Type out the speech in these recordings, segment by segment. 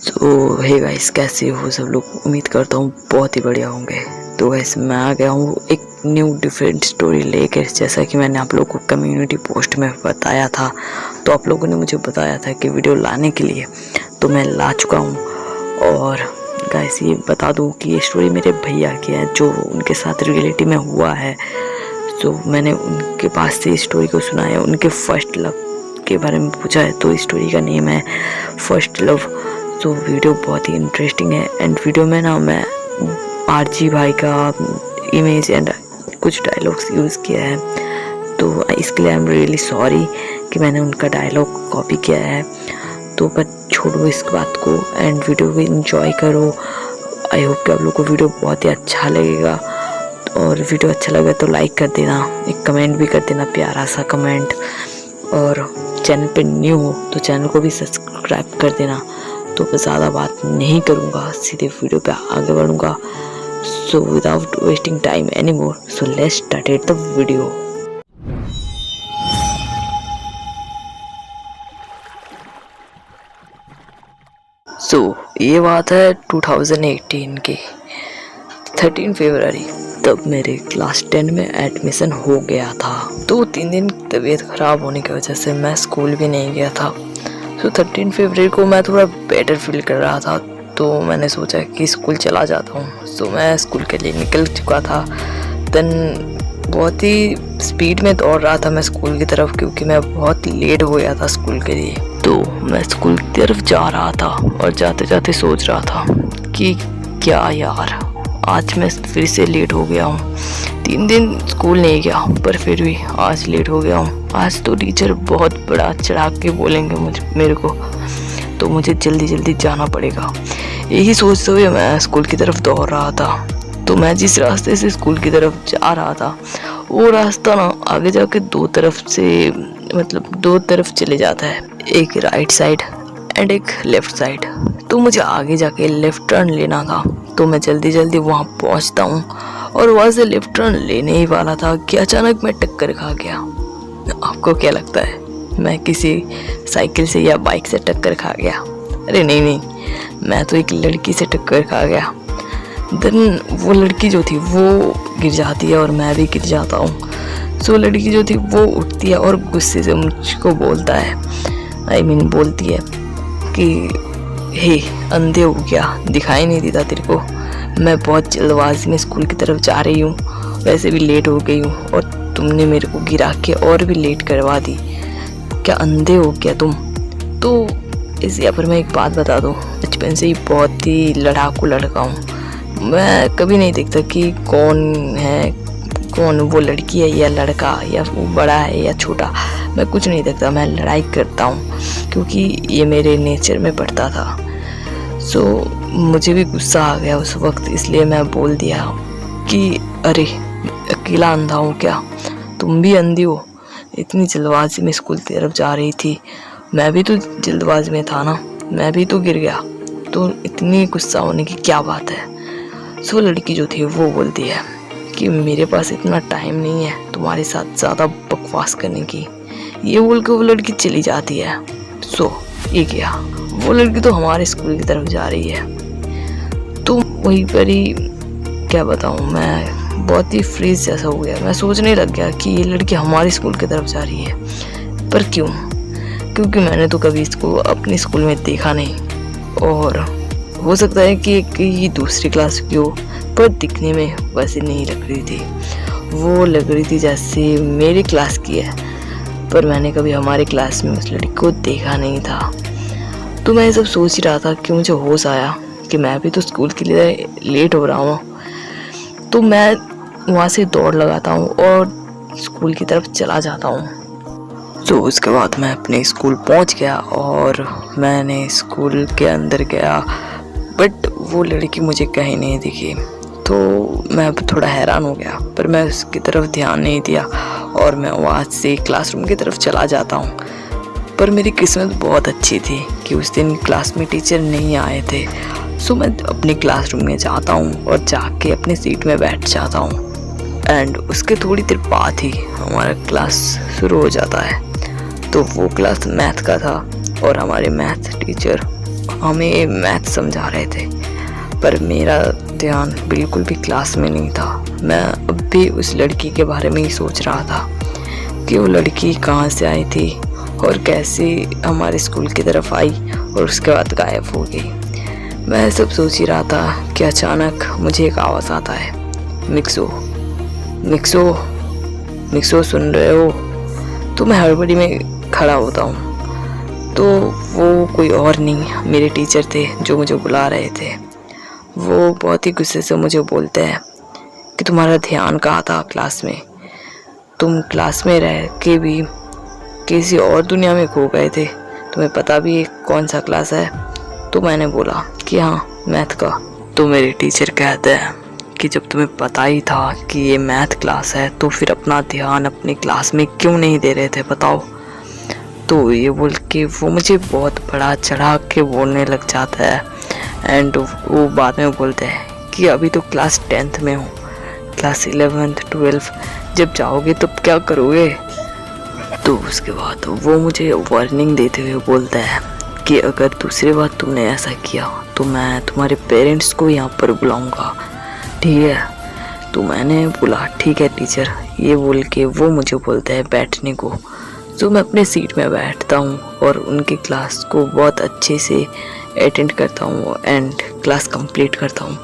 तो hey guys, कैसे हो सब लोग? उम्मीद करता हूँ बहुत ही बढ़िया होंगे। तो गाइस, मैं आ गया हूँ एक न्यू डिफरेंट स्टोरी लेकर। जैसा कि मैंने आप लोगों को कम्युनिटी पोस्ट में बताया था, तो आप लोगों ने मुझे बताया था कि वीडियो लाने के लिए, तो मैं ला चुका हूँ। और गाइस, ये बता दूँ कि ये स्टोरी मेरे भैया की है, जो उनके साथ रियलिटी में हुआ है। तो मैंने उनके पास से स्टोरी को सुना है, उनके फर्स्ट लव के बारे में पूछा है। तो स्टोरी का नेम है फर्स्ट लव। तो वीडियो बहुत ही इंटरेस्टिंग है। एंड वीडियो में ना मैं आरजी भाई का इमेज एंड कुछ डायलॉग्स यूज़ किया है। तो इसके लिए आई एम रियली सॉरी कि मैंने उनका डायलॉग कॉपी किया है। तो पर छोड़ो इस बात को एंड वीडियो को एंजॉय करो। आई होप कि आप लोग को वीडियो बहुत ही अच्छा लगेगा। और वीडियो अच्छा लगे तो लाइक कर देना, एक कमेंट भी कर देना, प्यारा सा कमेंट। और चैनल पे न्यू हो तो चैनल को भी सब्सक्राइब कर देना। तो मैं ज़्यादा बात नहीं करूँगा, सीधे वीडियो पे आगे बढ़ूँगा। So without wasting time any more, so let's start the video. ये बात है 2018 की 13 फरवरी। तब मेरे क्लास 10 में एडमिशन हो गया था। तो 3 दिन तबीयत ख़राब होने की वजह से मैं स्कूल भी नहीं गया था। तो 13 फरवरी को मैं थोड़ा बेटर फील कर रहा था, तो मैंने सोचा कि स्कूल चला जाता हूँ। तो मैं स्कूल के लिए निकल चुका था। देन बहुत ही स्पीड में दौड़ रहा था मैं स्कूल की तरफ, क्योंकि मैं बहुत लेट हो गया था स्कूल के लिए। तो मैं स्कूल की तरफ जा रहा था और जाते जाते सोच रहा था कि क्या यार, आज मैं फिर से लेट हो गया हूँ। 3 दिन स्कूल नहीं गया, पर फिर भी आज लेट हो गया हूँ। आज तो टीचर बहुत बड़ा चढ़ा के बोलेंगे मेरे को, तो मुझे जल्दी जल्दी जाना पड़ेगा। यही सोचते हुए मैं स्कूल की तरफ दौड़ रहा था। तो मैं जिस रास्ते से स्कूल की तरफ जा रहा था, वो रास्ता ना आगे जाके दो तरफ चले जाता है, एक राइट साइड एंड एक लेफ्ट साइड। तो मुझे आगे जाके लेफ्ट टर्न लेना था। तो मैं जल्दी जल्दी वहाँ पहुँचता हूँ और वहाँ से लेफ्ट टर्न लेने ही वाला था कि अचानक मैं टक्कर खा गया। आपको क्या लगता है, मैं किसी साइकिल से या बाइक से टक्कर खा गया? अरे नहीं, मैं तो एक लड़की से टक्कर खा गया। देन वो लड़की जो थी वो गिर जाती है और मैं भी गिर जाता हूँ। सो लड़की जो थी वो उठती है और गुस्से से मुझको बोलता है, बोलती है कि हे अंधे हो क्या, दिखाई नहीं देता तेरे को? मैं बहुत जल्दबाजी में स्कूल की तरफ जा रही हूँ, वैसे भी लेट हो गई हूँ, और तुमने मेरे को गिरा के और भी लेट करवा दी। क्या अंधे हो क्या तुम? तो इस यहाँ पर मैं एक बात बता दूँ, बचपन से ही बहुत ही लड़ाकू लड़का हूँ। मैं कभी नहीं देखता कि कौन वो लड़की है या लड़का, या वो बड़ा है या छोटा। मैं कुछ नहीं देखता, मैं लड़ाई करता हूँ, क्योंकि ये मेरे नेचर में पड़ता था। सो मुझे भी गुस्सा आ गया उस वक्त, इसलिए मैं बोल दिया कि अरे अकेला अंधा हूँ क्या? तुम भी अंधी हो? इतनी जल्दबाजी में स्कूल की तरफ जा रही थी, मैं भी तो जल्दबाजी में था ना, मैं भी तो गिर गया, तो इतनी गुस्सा होने की क्या बात है? सो लड़की जो थी वो बोलती है कि मेरे पास इतना टाइम नहीं है तुम्हारे साथ ज़्यादा बकवास करने की। ये बोल के वो लड़की चली जाती है। सो ये क्या, वो लड़की तो हमारे स्कूल की तरफ जा रही है। तो वहीं पर ही क्या बताऊँ, मैं बहुत ही फ्रीज जैसा हो गया। मैं सोचने लग गया कि ये लड़की हमारे स्कूल की तरफ जा रही है, पर क्यों? क्योंकि मैंने तो कभी इसको अपने स्कूल में देखा नहीं, और हो सकता है कि ये दूसरी क्लास की हो, पर दिखने में वैसे नहीं लग रही थी। वो लग रही थी जैसे मेरी क्लास की है, पर मैंने कभी हमारे क्लास में उस लड़की को देखा नहीं था। तो मैं ये सब सोच ही रहा था कि मुझे होश आया कि मैं भी तो स्कूल के लिए लेट हो रहा हूँ। तो मैं वहाँ से दौड़ लगाता हूँ और स्कूल की तरफ चला जाता हूँ। तो उसके बाद मैं अपने स्कूल पहुँच गया और मैंने स्कूल के अंदर गया, बट वो लड़की मुझे कहीं नहीं दिखी। तो मैं थोड़ा हैरान हो गया, पर मैं उसकी तरफ ध्यान नहीं दिया और मैं वहाँ से क्लासरूम की तरफ चला जाता हूँ। पर मेरी किस्मत बहुत अच्छी थी कि उस दिन क्लास में टीचर नहीं आए थे। सो मैं अपने क्लासरूम में जाता हूँ और जाके अपनी सीट में बैठ जाता हूँ। एंड उसके थोड़ी देर बाद ही हमारा क्लास शुरू हो जाता है। तो वो क्लास मैथ का था और हमारे मैथ टीचर हमें मैथ समझा रहे थे, पर मेरा ध्यान बिल्कुल भी क्लास में नहीं था। मैं अब भी उस लड़की के बारे में ही सोच रहा था कि वो लड़की कहाँ से आई थी और कैसे हमारे स्कूल की तरफ आई और उसके बाद गायब हो गई। मैं सब सोच ही रहा था कि अचानक मुझे एक आवाज़ आता है, मिक्सो मिक्सो मिक्सो, सुन रहे हो? तो मैं हड़बड़ी में खड़ा होता हूँ, तो वो कोई और नहीं मेरे टीचर थे जो मुझे बुला रहे थे। वो बहुत ही गुस्से से मुझे बोलते हैं कि तुम्हारा ध्यान कहाँ था क्लास में, तुम क्लास में रह के भी किसी और दुनिया में खो गए थे, तुम्हें पता भी है कौन सा क्लास है? तो मैंने बोला कि हाँ, मैथ का। तो मेरे टीचर कहते हैं कि जब तुम्हें पता ही था कि ये मैथ क्लास है तो फिर अपना ध्यान अपनी क्लास में क्यों नहीं दे रहे थे, बताओ? तो ये बोल के वो मुझे बहुत बड़ा चढ़ा के बोलने लग जाता है। एंड वो बाद में बोलते हैं कि अभी तो क्लास 10th में हो, क्लास 11th 12th जब जाओगे तो क्या करोगे? तो उसके बाद वो मुझे वार्निंग देते हुए बोलता है कि अगर दूसरी बार तुमने ऐसा किया तो मैं तुम्हारे पेरेंट्स को यहाँ पर बुलाऊंगा, ठीक है? तो मैंने बोला ठीक है टीचर, ये बोल के वो मुझे बोलता है बैठने को। तो मैं अपने सीट में बैठता हूँ और उनकी क्लास को बहुत अच्छे से अटेंड करता हूँ एंड क्लास कंप्लीट करता हूँ।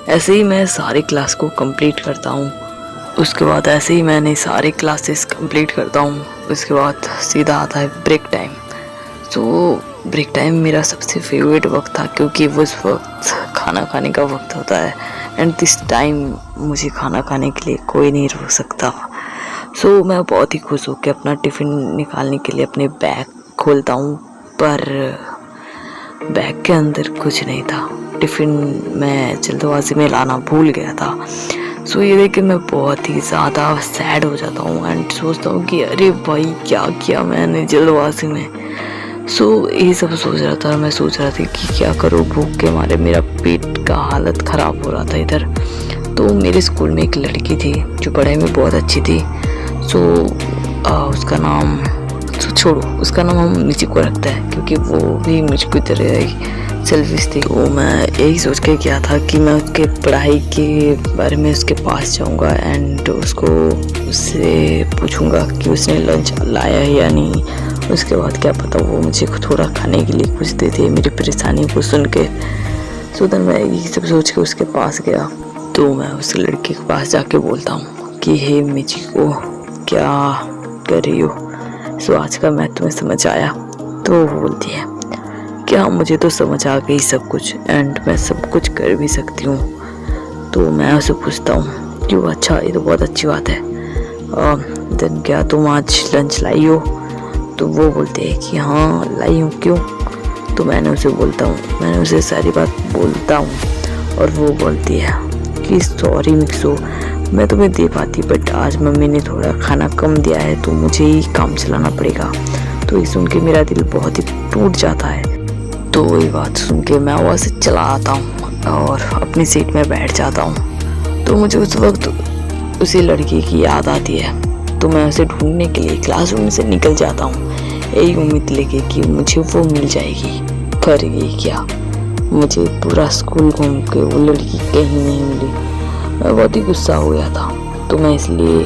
ऐसे ही मैं सारी क्लास को कंप्लीट करता हूँ। उसके बाद ऐसे ही मैंने सारे क्लासेस कंप्लीट करता हूँ। उसके बाद सीधा आता है ब्रेक टाइम। तो ब्रेक टाइम मेरा सबसे फेवरेट वक्त था क्योंकि उस वक्त खाना खाने का वक्त होता है एंड दिस टाइम मुझे खाना खाने के लिए कोई नहीं रोक सकता। सो मैं बहुत ही खुश होकर अपना टिफ़िन निकालने के लिए अपने बैग खोलता हूँ, पर बैग के अंदर कुछ नहीं था। टिफ़िन मैं जल्दबाजी में लाना भूल गया था। सो ये देख के मैं बहुत ही ज़्यादा सैड हो जाता हूँ एंड सोचता हूँ कि अरे भाई क्या किया मैंने जल्दबाजी में। सो ये सब सोच रहा था। मैं सोच रहा था कि क्या करूँ, भूख के मारे मेरा पेट का हालत ख़राब हो रहा था इधर। तो मेरे स्कूल में एक लड़की थी जो पढ़ाई में बहुत अच्छी थी। सो उसका नाम छोड़ो, उसका नाम हम मिची को रखते हैं क्योंकि वो भी मुझको तरह ही सेल्फिश थी। तो मैं यही सोच के किया था कि मैं उसके पढ़ाई के बारे में उसके पास जाऊंगा एंड उससे पूछूंगा कि उसने लंच लाया है या नहीं। उसके बाद क्या पता वो मुझे थोड़ा खाने के लिए कुछ दे दे मेरी परेशानी को सुन के। सो देन मैं यही सब सोच के उसके पास गया। तो मैं उस लड़की के पास जाके बोलता हूँ कि हे मिची को, क्या कर रही हो? सो आज का मैं तुम्हें समझ आया? तो वो बोलती है कि हाँ मुझे तो समझ आ गई सब कुछ एंड मैं सब कुछ कर भी सकती हूँ। तो मैं उसे पूछता हूँ कि वो अच्छा, ये तो बहुत अच्छी बात है। देन क्या तुम आज लंच लाई हो? तो वो बोलते हैं कि हाँ लाई हूँ, क्यों? तो मैंने उसे सारी बात बोलता हूँ और वो बोलती है कि सॉरी मिक्सो, मैं तुम्हें दे पाती बट आज मम्मी ने थोड़ा खाना कम दिया है तो मुझे ही काम चलाना पड़ेगा। तो ये सुन के मेरा दिल बहुत ही टूट जाता है। तो ये बात सुन के मैं वहाँ से चला आता हूँ और अपनी सीट में बैठ जाता हूँ। तो मुझे उस वक्त उसी लड़की की याद आती है। तो मैं उसे ढूंढने के लिए क्लासरूम से निकल जाता हूँ, यही उम्मीद लेके कि मुझे वो मिल जाएगी। पर ये क्या, मुझे पूरा स्कूल घूम के वो लड़की कहीं नहीं मिली। मैं बहुत ही गुस्सा हो गया था। तो मैं इसलिए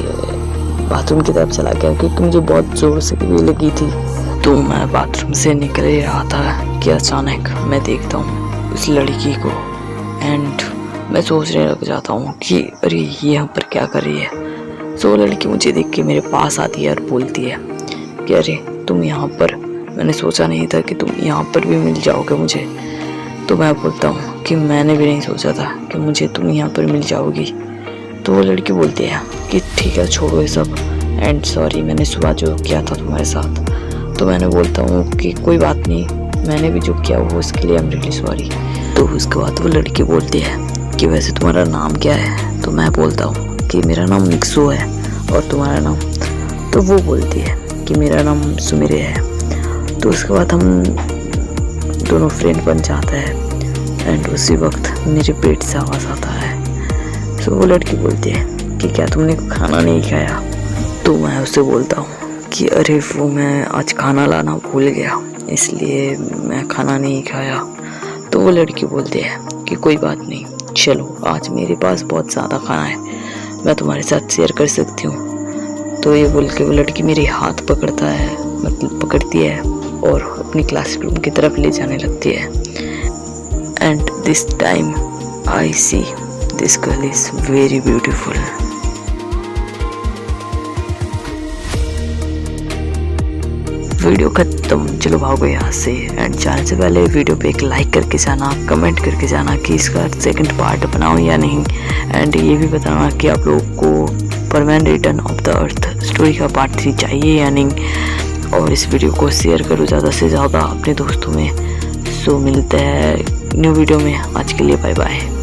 बाथरूम की तरफ चला गया क्योंकि मुझे बहुत ज़ोर से भी लगी थी। तो मैं बाथरूम से निकल ही रहा था कि अचानक मैं देखता हूँ उस लड़की को एंड मैं सोचने लग जाता हूँ कि अरे ये यहाँ पर क्या कर रही है। सो वो लड़की मुझे देख के मेरे पास आती है और बोलती है कि अरे तुम यहाँ पर, मैंने सोचा नहीं था कि तुम यहाँ पर भी मिल जाओगे मुझे। तो मैं बोलता हूँ कि मैंने भी नहीं सोचा था कि मुझे तुम यहाँ पर मिल जाओगी। तो वो लड़की बोलती है कि ठीक है छोड़ो ये सब एंड सॉरी मैंने सुबह जो किया था तुम्हारे साथ। तो मैंने बोलता हूँ कि कोई बात नहीं, मैंने भी जो किया वो उसके लिए आई एम रियली सॉरी। तो उसके बाद वो लड़की बोलती है कि वैसे तुम्हारा नाम क्या है? तो मैं बोलता हूँ कि मेरा नाम मिक्सो है और तुम्हारा नाम? तो वो बोलती है कि मेरा नाम सुमिरे है। तो उसके बाद हम दोनों फ्रेंड बन जाते हैं एंड उसी वक्त मेरे पेट से आवाज़ आता है। तो वो लड़की बोलती है कि क्या तुमने खाना नहीं खाया? तो मैं उससे बोलता हूँ कि अरे वो मैं आज खाना लाना भूल गया इसलिए मैं खाना नहीं खाया। तो वो लड़की बोलती है कि कोई बात नहीं, चलो आज मेरे पास बहुत ज़्यादा खाना है, मैं तुम्हारे साथ शेयर कर सकती हूँ। तो ये बोल के वो लड़की मेरे हाथ पकड़ता है, मतलब पकड़ती है और अपनी क्लासरूम की तरफ ले जाने लगती है। And this time I see this girl is very beautiful. Video खत्म, चलो भागो यहाँ से। एंड जाने से पहले वीडियो पे एक लाइक करके जाना, कमेंट करके जाना कि इसका सेकंड पार्ट बनाऊँ या नहीं। एंड ये भी बताना कि आप लोगों को Perman return of the earth story का पार्ट 3 चाहिए या नहीं। और इस वीडियो को शेयर करो ज़्यादा से ज़्यादा अपने दोस्तों में। सो मिलते हैं न्यू वीडियो में, आज के लिए बाय बाय।